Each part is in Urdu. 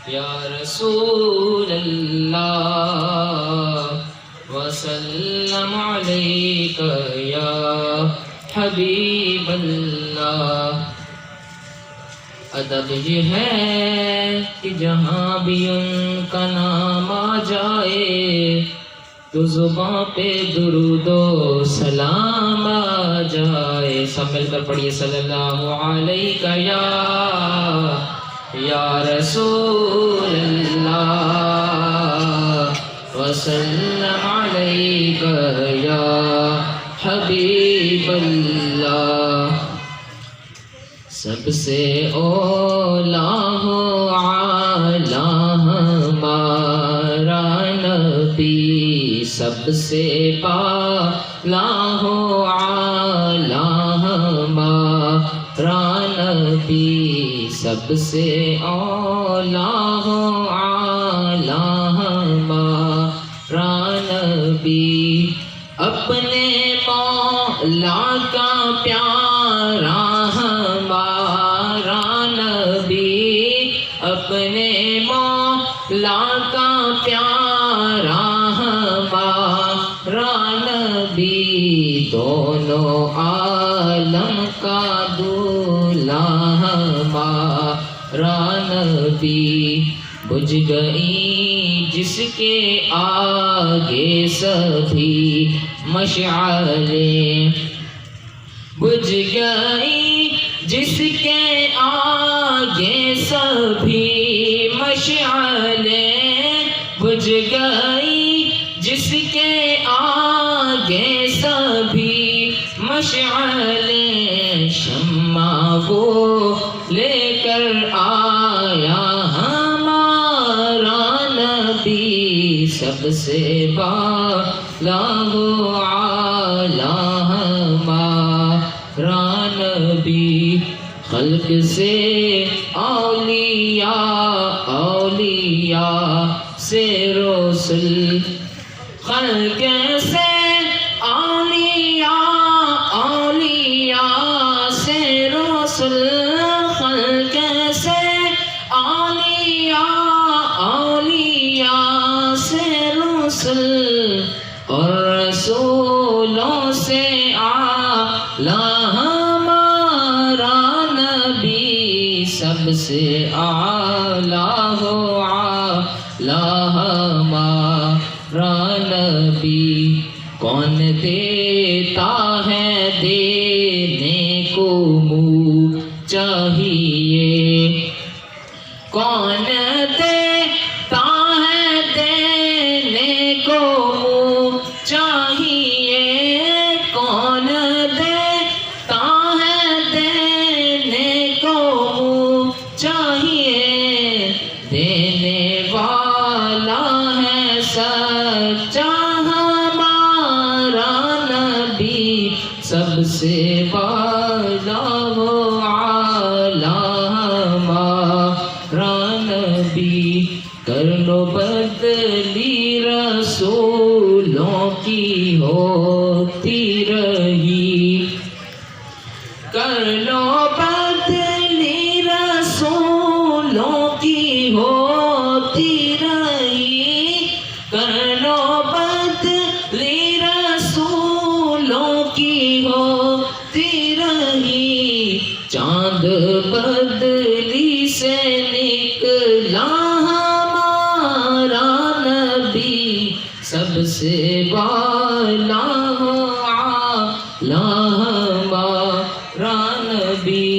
یا رسول اللہ وسلم علیک یا حبیب اللہ۔ ادب یہ ہے کہ جہاں بھی ان کا نام آ جائے تو زباں پہ درود و سلام آ جائے۔ سب مل کر پڑھیے صلی اللہ علیہ یا رسول اللہ وسلم علیک یا حبیب اللہ۔ سب سے اولا ہو اعلیٰ ہمارا نبی، سب سے بالا ہو اعلیٰ ہمارا نبی، سب سے اولا ہو اعلیٰ ہمارا نبی۔ اپنے مولا کا پیارا ہمارا نبی، اپنے مولا کا پیارا ہمارا نبی، دونوں عالم کا دولہا ہمارا نبی۔ بجھ گئی جس کے آگے سبھی مشعلیں، بجھ گئی جس کے آگے سبھی مشعلیں، بجھ گئی جس کے آگے سبھی مشعلیں، شمع وہ لے کر آیا ہمارا نبی، سب سے بالا ہو اعلیٰ ہمارا نبی۔ خلق سے اولیاء، اولیاء سے رسل، خلق سے اولیاء، اولیاء سے رسل، خلق سے اولیاء، اولیاء سے رسل، اور رسولوں سے اعلیٰ ہمارا نبی، سب سے اعلیٰ ہو اعلیٰ ہمارا نبی۔ کون دیتا ہے دینے کو منہ چاہیے، کون دیتا ہے دینے کو منہ چاہیے، کون دیتا ہے دینے کو منہ چاہیے، دینے والا ہے سچا ہمارا نبی، سب سے بالا ہو اعلیٰ ہمارا نبی۔ کر لو بدلی رسولوں کی ہوتی رہی، کر لو بدلی رسولوں کی ہوتی رہی، کر لو بدلی رسولوں کی ہوتی رہی۔ چاند بدلی سے نکلا ہمارا نبی، سب سے بالا ہو اعلیٰ ہمارا نبی۔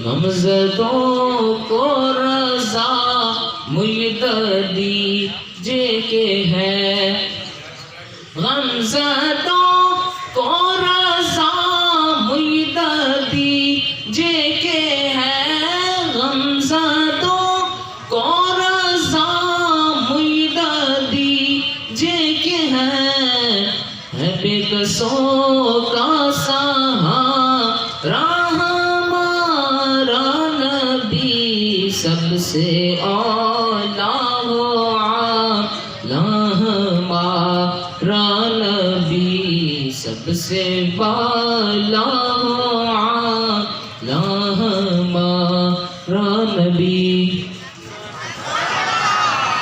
غمزدوں کو رضا مجھ دیجے کہ ہے، غمزدوں کو رضا مجھ دیجے کہ ہے، غمزدوں کو رضا مجھ دیجے کہ ہے بے کسوں کا سہارا ہمارا نبی، سب سے اولیٰ ہو اعلیٰ ہمارا نبی، سب سے بالا ہو اعلیٰ ہمارا نبی۔